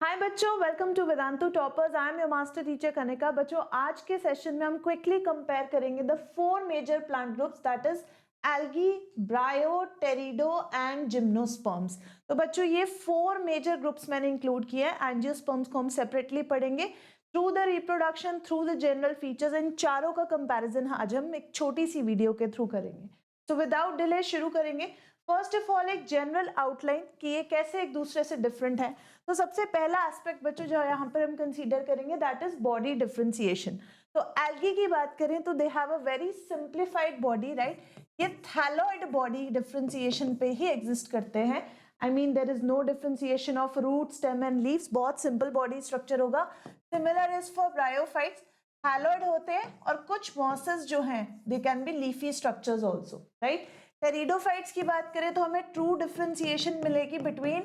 हाय बच्चों, welcome to Vedantu toppers. I am your master teacher Kanika. बच्चों, आज के सेशन में हम क्विकली कंपेयर करेंगे the four major plant groups, that is algae, bryo, pterido and gymnosperms. तो बच्चों, ये फोर मेजर ग्रुप्स मैंने इंक्लूड किए हैं। एंजियोस्पर्म्स को हम सेपरेटली पढ़ेंगे through the reproduction, through the general features. इन चारों का कंपैरिजन आज हम एक छोटी सी वीडियो के थ्रू करेंगे। तो विदाउट डिले शुरू करेंगे। फर्स्ट ऑफ ऑल एक जनरल आउटलाइन कि ये कैसे एक दूसरे से डिफरेंट है। तो सबसे पहला एस्पेक्ट बच्चों जो यहाँ पर हम कंसीडर करेंगे दैट इज बॉडी डिफरेंशिएशन। तो एल्गी की बात करें तो they have a very simplified body, right. ये थैलॉइड बॉडी डिफरेंशिएशन पे ही एग्जिस्ट करते हैं। I mean there is no differentiation of root, stem and leaves. बहुत सिंपल बॉडी स्ट्रक्चर होगा। Similar is for bryophytes, thalloid होते हैं और कुछ मॉसेस जो हैं they can be leafy structures also, right. Pteridophytes की बात करें तो हमें ट्रू डिफरेंशिएशन मिलेगी between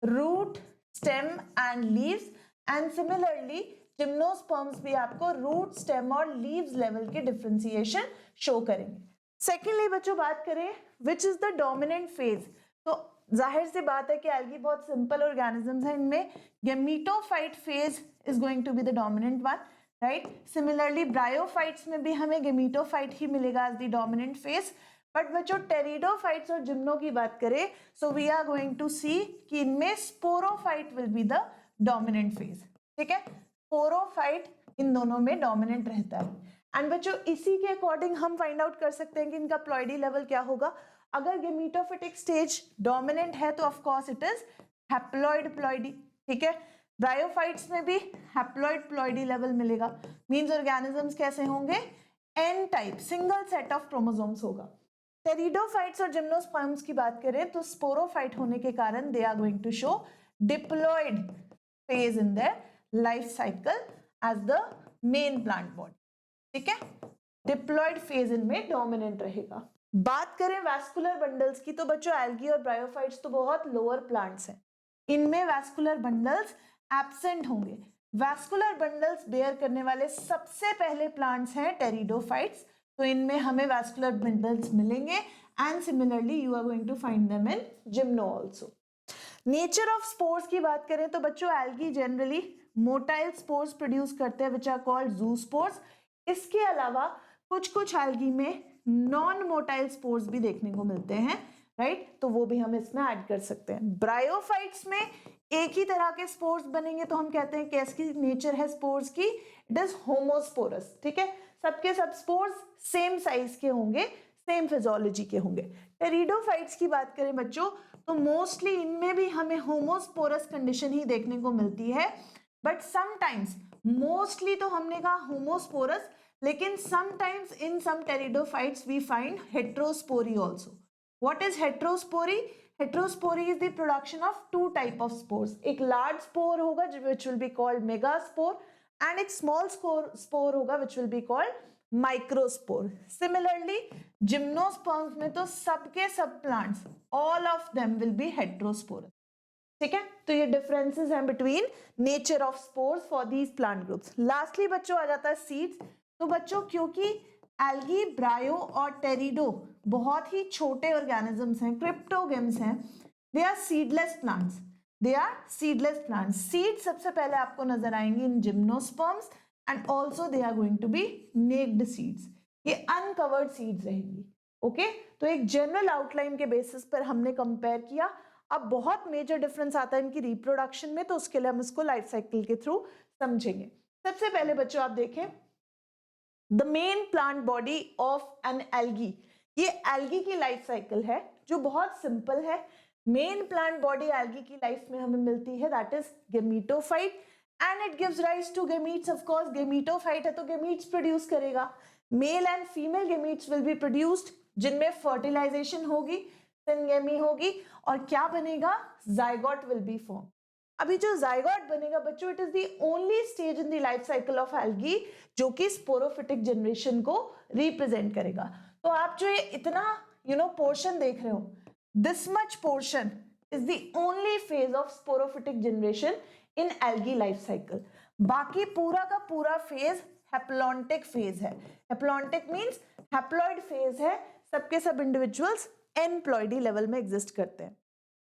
root, stem and leaves. And similarly gymnosperms भी आपको रूट, स्टेम और लीव्स लेवल के डिफरेंशिएशन शो करेंगे। सेकेंडली बच्चों बात करें which is the dominant phase. तो जाहिर सी बात है कि एल्गी बहुत सिंपल ऑर्गेनिजम्स हैं। इनमें gametophyte phase is going to be the dominant one, right. Similarly bryophytes में भी हमें गेमीटोफाइट ही मिलेगा as the dominant phase. But बच्चों टेरिडोफाइट्स और जिम्नो की बात करें so we are going to see कि इनमें sporophyte will be the dominant phase, ठीक है। स्पोरोफाइट इन दोनों में डोमिनेंट रहता है। एंड बच्चों इसी के अकॉर्डिंग हम फाइंड आउट कर सकते हैं कि इनका प्लॉइडी लेवल क्या होगा। अगर गेमीटोफिटिक स्टेज डोमिनेंट है तो of course it is haploid ploidy, ठीक है। ब्रायोफाइट्स में भी हैप्लॉइड प्लॉइडी लेवल मिलेगा। मींस ऑर्गेनिजम्स कैसे होंगे, N type, single set of chromosomes होगा। टेरिडोफाइट्स और जिम्नोस्पर्म्स की बात करें तो स्पोरोफाइट होने के कारण they are going to show diploid phase in their life cycle as the main plant body, ठीक है। डिप्लॉइड फेज इनमें डोमिनेंट रहेगा। बात करें वैस्कुलर बंडल्स की तो बच्चों एल्गी और ब्रायोफाइट्स तो बहुत लोअर प्लांट्स हैं। इनमें वैस्कुलर बंडल्स एब्सेंट होंगे। वैस्कुलर बंडल्स बेयर करने वाले सबसे पहले प्लांट्स हैं टेरिडोफाइट्स। तो इनमें हमें वैस्कुलर बंडल्स मिलेंगे and similarly you are going to find them in gymno also. Nature of spores की बात करें तो बच्चों algae generally motile spores produce करते हैं विच आर कॉल्ड ज़ूस्पोर्स। इसके अलावा कुछ कुछ एल्गी में नॉन मोटाइल स्पोर्स भी देखने को मिलते हैं, राइट। तो वो भी हम इसमें ऐड कर सकते हैं। ब्रायोफाइट्स में एक ही तरह के स्पोर्स बनेंगे तो हम कहते हैं कैसी नेचर है स्पोर्स की, इट इज होमोस्पोरस, ठीक है। सबके सब स्पोर्स सेम साइज के होंगे, सेम फिजियोलॉजी के होंगे। टेरिडोफाइट्स की बात करें बच्चों तो मोस्टली इनमें भी हमें होमोस्पोरस कंडीशन ही देखने को मिलती है। बट समटाइम्स, मोस्टली तो हमने कहा होमोस्पोरस, लेकिन sometimes in some pteridophytes we find heterospory also. What is heterospory? Heterospory is the production of two type of spores. एक लार्ज स्पोर होगा which will be called megaspore and एक small spore होगा which will be called microspore. Similarly gymnosperms में तो सबके सब plants all of them will be heterosporous, ठीक है। तो ये डिफरेंसेस हैं between nature of spores for these plant groups. Lastly बच्चों आ जाता है सीड्स। तो बच्चों क्योंकि एल्गी, ब्रायो और टेरिडो बहुत ही छोटे ऑर्गेनिजम्स हैं, क्रिप्टोगेम्स हैं, they are seedless plants. They are seedless plants. Seed सबसे पहले आपको नजर आएंगे in gymnosperms and also they are going to be naked seeds. ये अनकवर्ड सीड्स रहेंगी, ओके। तो एक जनरल आउटलाइन के बेसिस पर हमने कंपेयर किया। अब बहुत मेजर डिफरेंस आता है इनकी रिप्रोडक्शन में, तो उसके लिए हम इसको लाइफ साइकिल के थ्रू समझेंगे। सबसे पहले बच्चों आप देखें the main plant body of an algae. ये एल्गी की लाइफ साइकिल है जो बहुत सिंपल है। मेन प्लांट बॉडी एल्गी की लाइफ में हमें मिलती है that is gametophyte and it gives rise to gametes. Of course gametophyte है तो गेमीट्स प्रोड्यूस करेगा। Male and female gametes will be produced जिनमें फर्टिलाइजेशन होगी, सिनगेमी होगी और क्या बनेगा, जाइगोट विल बी फॉर्म। अभी जो जाइगोट बनेगा बच्चों it is the only stage in the life cycle of algae जो कि स्पोरोफिटिक जनरेशन को रिप्रेजेंट करेगा। तो आप जो ये इतना पोर्शन देख रहे हो, this much portion is the only phase of sporophytic generation in algae life cycle. बाकी पूरा का पूरा फेज हैप्लॉन्टिक फेज है। हैप्लॉन्टिक मींस हैप्लॉइड फेज है। सबके सब इंडिविजुअल्स एन प्लॉइडी लेवल में एग्जिस्ट करते हैं।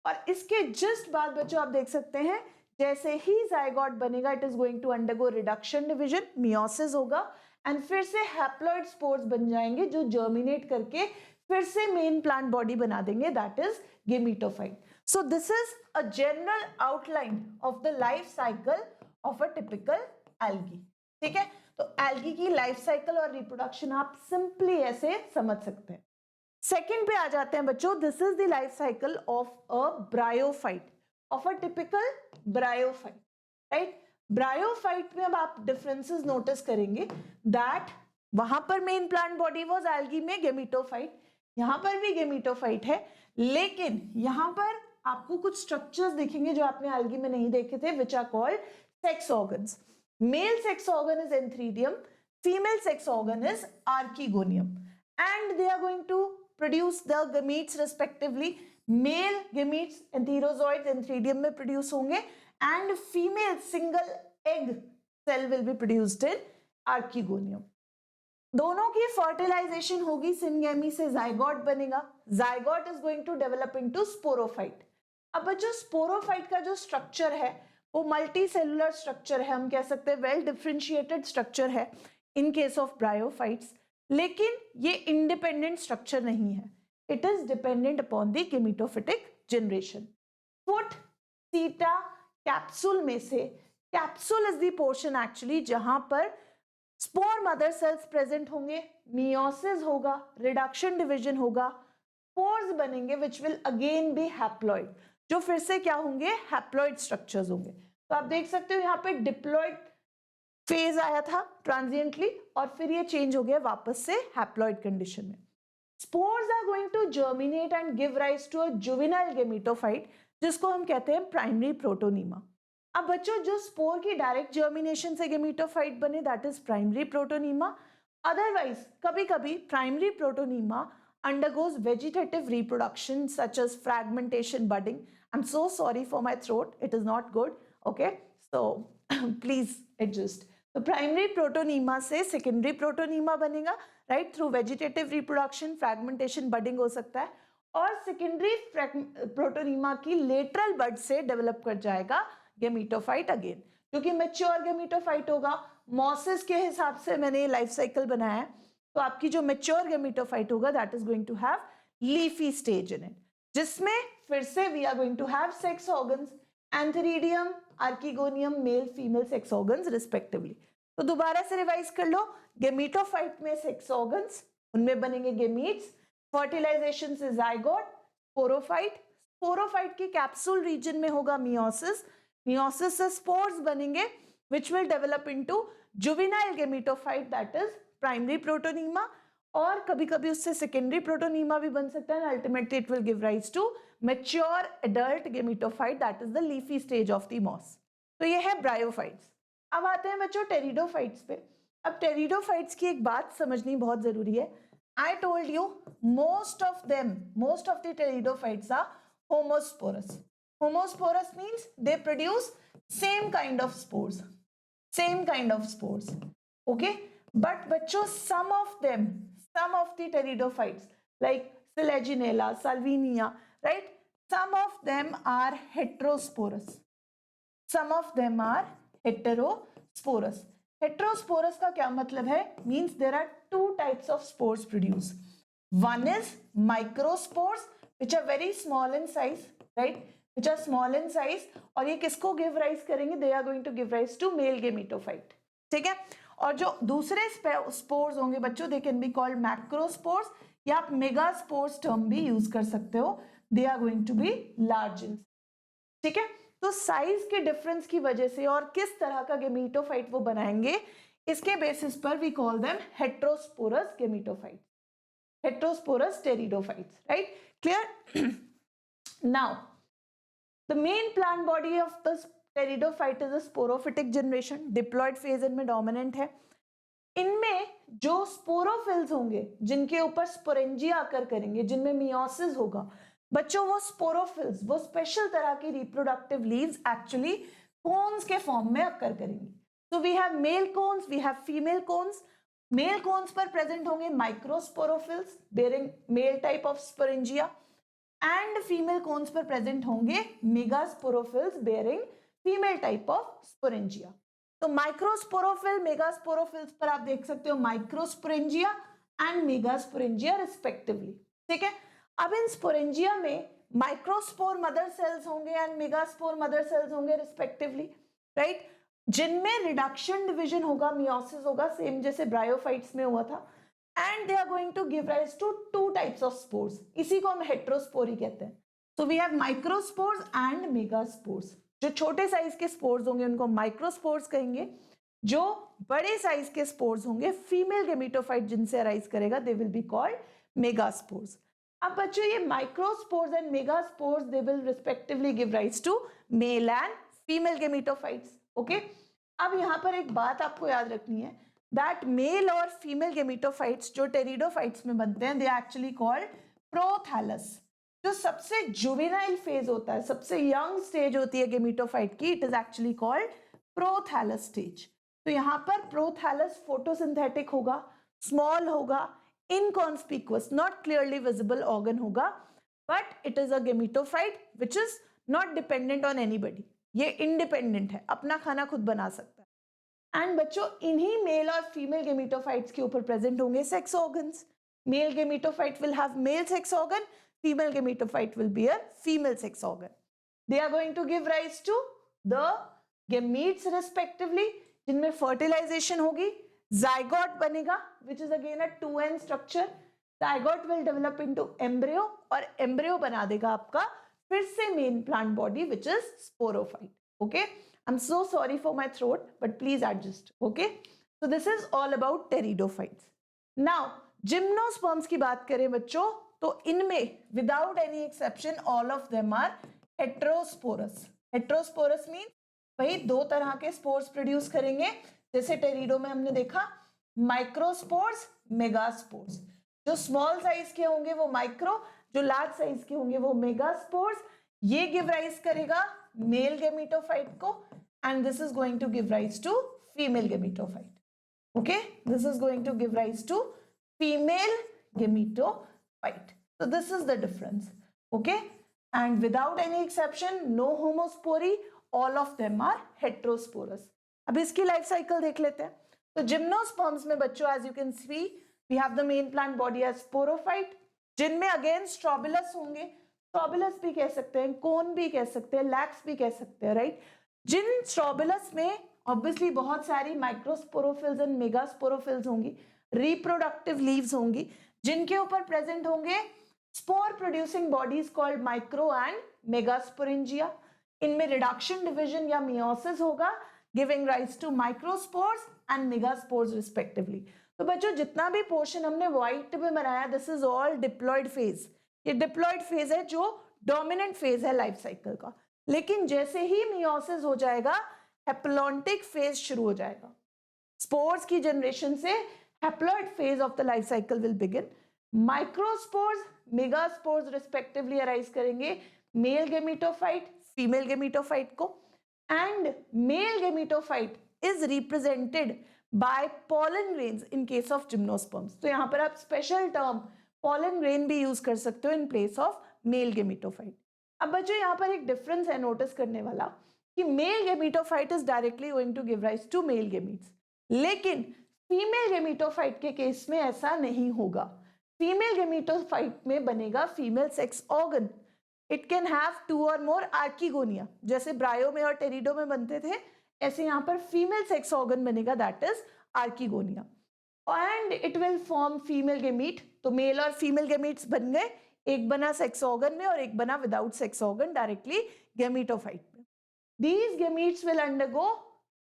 और इसके जस्ट बाद बच्चों आप देख सकते हैं जैसे ही जाइगोट बनेगा it is going to undergo reduction division, meiosis होगा, एंड फिर से हैप्लॉइड स्पोर्स बन जाएंगे जो जर्मिनेट करके फिर से मेन प्लांट बॉडी बना देंगे, that is gametophyte. So this is a general outline of the life cycle of a typical algae. ठीक है, तो एल्गी की लाइफ साइकिल और रिप्रोडक्शन आप सिंपली ऐसे समझ सकते हैं. सेकेंड पे आ जाते हैं बच्चों, this is the life cycle of a bryophyte, of a typical bryophyte. Right, bryophyte में अब आप डिफरेंसेस नोटिस करेंगे दैट वहां पर main plant body was algae में गेमिटोफाइट, यहां पर भी गेमिटोफाइट है, लेकिन यहां पर आपको कुछ स्ट्रक्चर्स दिखेंगे जो आपने एल्गी में नहीं देखे थे, which are called sex organs. Male sex organ is antheridium, female sex organ is archegonium, and they are going to produce the gametes respectively. Male gametes antherozoids antheridium में प्रोड्यूस होंगे, and female single egg cell will be produced in archegonium. दोनों की fertilisation होगी, syngamy से zygote बनेगा, zygote is going to develop into sporophyte. अब बच्चों sporophyte का जो स्ट्रक्चर है वो मल्टी सेलुलर स्ट्रक्चर है, हम कह सकते हैं वेल डिफरेंशिएटेड स्ट्रक्चर है इन केस ऑफ ब्रायोफाइट्स, लेकिन ये इंडिपेंडेंट स्ट्रक्चर नहीं है, it is dependent upon the gametophytic generation. Foot seta capsule में से, capsule is the portion actually जहां पर स्पोर मदर सेल्स प्रेजेंट होंगे, मियोसिस होगा, रिडक्शन डिवीजन होगा, स्पोर्स बनेंगे which will again be haploid, जो फिर से क्या होंगे, हैप्लॉइड स्ट्रक्चर्स होंगे. तो आप देख सकते हो यहाँ पे डिप्लॉइड फेज आया था ट्रांजिएंटली और फिर ये चेंज हो गया वापस से हैप्लॉइड कंडीशन में. Spores are going to germinate and give rise to a juvenile gametophyte जिसको हम कहते हैं प्राइमरी प्रोटोनीमा. अब बच्चों जो स्पोर की डायरेक्ट जर्मिनेशन से गेमिटोफाइट बने that is primary protonema. Otherwise कभी कभी primary protonema undergoes vegetative reproduction such as fragmentation, budding. I'm so sorry for my throat, it is not good, okay, so please adjust. तो primary protonema से secondary protonema बनेगा, right, through vegetative reproduction, fragmentation, budding हो सकता है, और secondary protonema की lateral बड से develop कर जाएगा गेमिटोफाइट अगेन, क्योंकि मैच्योर गेमिटोफाइट होगा. मॉसिस के हिसाब से मैंने लाइफ साइकिल बनाया है, तो आपकी जो मैच्योर गेमिटोफाइट होगा that is going to have leafy stage in it, जिसमें फिर से we are going to have sex organs, antheridium, archegonium, male female sex organs respectively. तो दोबारा से रिवाइज कर लो, गेमिटोफाइट में सेक्स ऑर्गन्स, उनमें बनेंगे गेमीट्स, फर्टिलाइजेशन से जाइगोट, स्पोरोफाइट, स्पोरोफाइट की कैप्सूल रीजन में होगा मियोसिस, मियोसिस से स्पोर्स बनेंगे which will develop into juvenile gametophyte that is primary protonema, और कभी कभी उससे सेकेंडरी प्रोटोनीमा भी बन सकता है, ultimately it will give rise to mature adult gametophyte that is the leafy stage of the moss. तो ये है ब्रायोफाइट्स. अब आते हैं बच्चों टेरिडोफाइट्स पे. अब टेरिडोफाइट्स की एक बात समझनी बहुत जरूरी है. I told you most of the pteridophytes are homosporous. Homosporous means they produce same kind of spores. Okay, but बच्चों some of the pteridophytes like Selaginella, Salvinia, right, some of them are heterosporous. Heterosporous का क्या मतलब है? Means there are two types of spores produced. One is microspores which are very small in size, right? Which are small in size, और ये किसको give rise करेंगे? They are going to give rise to male gametophyte. ठीक है? और जो दूसरे spores होंगे बच्चों, they can be called macrospores, या आप megaspores term भी use कर सकते हो. They are going to be large in size. ठीक है? तो साइज के डिफरेंस की वजह से और किस तरह का गेमिटोफाइट वो बनाएंगे, इसके बेसिस पर we call them heterosporous gametophyte, heterosporous pteridophytes, right, clear? Now the main plant body of the pteridophyte is a sporophytic generation, diploid phase इनमें डोमिनेंट है. इनमें जो स्पोरोफिल्स होंगे जिनके ऊपर स्पोरेंजिया आकर करेंगे, जिनमें मियोसिस होगा बच्चों, वो स्पोरोफिल्स, वो स्पेशल तरह की रिप्रोडक्टिव लीव्स एक्चुअली कोन्स के फॉर्म में अकर करेंगी. तो we have male cones, we have female cones. Male cones पर प्रेजेंट होंगे microsporophylls bearing male type of sporangia, and female cones पर प्रेजेंट होंगे megasporophylls bearing female type of sporangia. तो microsporophyll, megasporophylls पर आप देख सकते हो माइक्रोस्पोरेंजिया एंड मेगास्पोरेंजिया रिस्पेक्टिवली। ठीक है, अब इन स्पोरेंजिया में माइक्रोस्पोर मदर सेल्स होंगे एंड मेगास्पोर मदर सेल्स होंगे रिस्पेक्टिवली, राइट, जिनमें रिडक्शन डिवीजन होगा, मियोसिस होगा, सेम जैसे ब्रायोफाइट्स में हुआ था, and they are going to give rise to two types of spores. इसी को हम हेट्रोस्पोरी कहते हैं। So we have microspores and megaspores. जो छोटे साइज के स्पोर्स होंगे उनको माइक्रोस्पोर्स कहेंगे, जो बड़े साइज के स्पोर्स होंगे फीमेल गेमेटोफाइट जिनसे अराइज करेगा they will be called megaspores. अब बच्चों ये microspores and megaspores they will respectively give rise to male and female gametophytes. Okay, अब यहाँ पर एक बात आपको याद रखनी है दैट मेल और फीमेल गेमेटोफाइट्स जो टेरिडोफाइट्स में बनते हैं they are actually called prothallus. जो सबसे जुवेनाइल फेज होता है, सबसे यंग स्टेज होती है गेमेटोफाइट की, it is actually called prothallus stage. तो यहाँ पर प्रोथैलस फोटोसिंथेटिक होगा, स्मॉल होगा, inconspicuous, not clearly visible organ होगा, but it is a gametophyte which is not dependent on anybody. ये इंडिपेंडेंट है, अपना खाना खुद बना सकता है। एंड बच्चों इन्हीं मेल और फीमेल गेमेटोफाइट्स के ऊपर प्रेजेंट होंगे sex organs. Mail gametophyte will have mail sex organ, female gametophyte will be a female sex organ. They are going to give rise to the gametes respectively, जिनमें fertilization होगी, zygote बनेगा which is again a 2n structure. Zygote will develop into embryo और embryo बना देगा आपका फिर से main plant body which is sporophyte. Okay, I'm so sorry for my throat but please adjust. Okay, so this is all about pteridophytes. Now gymnosperms की बात करें बच्चों तो इनमें without any exception all of them are heterosporous. Heterosporous mean वही दो तरह के स्पोर्स प्रोड्यूस करेंगे, जैसे टेरिडो में हमने देखा माइक्रोस्पोर्स, मेगास्पोर्स। जो स्मॉल साइज के होंगे वो माइक्रो, जो लार्ज साइज के होंगे वो मेगास्पोर्स। ये गिव राइज करेगा मेल गेमेटोफाइट को and this is going to give rise to female gametophyte. Okay, this is going to give rise to female gametophyte. So this is the difference. Okay, and without any exception no homospory, all of them are heterosporous. अब इसकी life cycle देख लेते हैं। तो gymnosperms में बच्चों as you can see we have the main plant body as sporophyte, जिनमें again strobilus होंगे, स्ट्रोबिलस भी कह सकते हैं, कोन भी कह सकते हैं, लैक्स भी कह सकते हैं, राइट। जिन स्ट्रोबिलस में ऑब्वियसली बहुत सारी माइक्रोस्पोरोफिल्स एंड मेगास्पोरोफिल्स होंगी, रिप्रोडक्टिव लीव्स होंगी, जिनके ऊपर प्रेजेंट होंगे spore producing bodies called micro and megasporangia. इनमें रिडक्शन डिवीजन या मियोसिस होगा giving rise to microspores and megaspores respectively. तो बच्चों जितना भी पोर्शन हमने व्हाइट में बनाया this is all diploid phase. ये डिप्लॉयड फेज है जो डोमिनेंट फेज है लाइफ साइकिल का, लेकिन जैसे ही मियोसिस हो जाएगा हैप्लॉन्टिक फेज शुरू हो जाएगा। स्पोर्स की जनरेशन से haploid phase of the life cycle will begin. Microspores, megaspores respectively arise करेंगे male gametophyte, female gametophyte को, and male gametophyte is represented by pollen grains in case of gymnosperms. तो यहाँ पर आप special term pollen grain भी use कर सकते हो in place of male gametophyte. अब बच्चों यहाँ पर एक difference है नोटिस करने वाला कि male gametophyte is directly going to give rise to male gametes, लेकिन फीमेल गेमेटोफाइट के केस में ऐसा नहीं होगा। फीमेल गेमेटोफाइट में बनेगा female sex organ. It can have 2 और मोर आर्किगोनिया, जैसे ब्रायो में और टेरिडो में बनते थे, ऐसे यहाँ पर फीमेल सेक्स ऑर्गन बनेगा that is archegonia, and it will form female gamete. तो मेल और फीमेल गेमीट्स बन गए, एक बना सेक्स ऑर्गन में और एक बना without sex organ directly gametophyte में। These gametes will undergo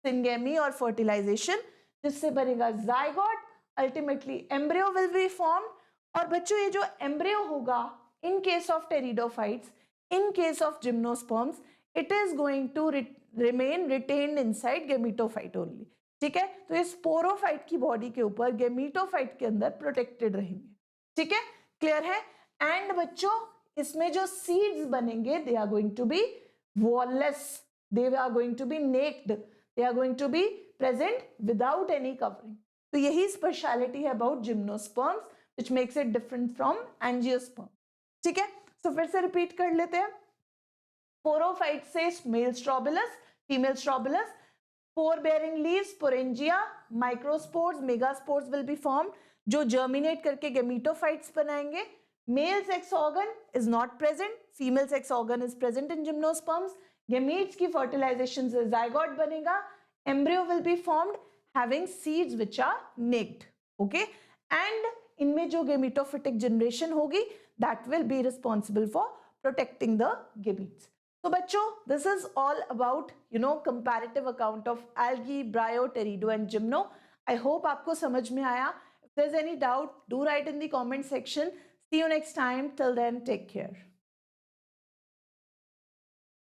syngamy और फर्टिलाइजेशन, जिससे बनेगा zygote, ultimately embryo will be formed. और बच्चों ये जो एम्ब्रियो होगा in case of pteridophytes, in case of gymnosperms, it is going to remain retained inside gametophyte only. ठीक है, तो ये स्पोरोफाइट की बॉडी के ऊपर गेमेटोफाइट के अंदर प्रोटेक्टेड रहेंगे। ठीक है, क्लियर है। एंड बच्चों इसमें जो सीड्स बनेंगे they are going to be wall-less, they are going to be naked, they are going to be present without any covering. तो यही स्पेशलिटी है about gymnosperms which makes it different from angiosperm. ठीक है, तो फिर से repeat कर लेते हैं। स्पोरोफाइट से male strobilus, female strobilus. Spore bearing leaves, sporangia, microspores, megaspores will be formed, जो germinate करके gametophytes बनाएंगे. Male sex organ is not present, female sex organ is present in gymnosperms. Gametes की fertilization से zygote बनेगा. Embryo will be formed having seeds which are naked. Okay, and इनमें जो gametophytic generation होगी, that will be responsible for protecting the gametes. So बच्चों, this is all about comparative account of algae, bryo, terido and gymno. I hope आपको समझ में आया. If there's any doubt, do write in the comment section. See you next time. Till then, take care.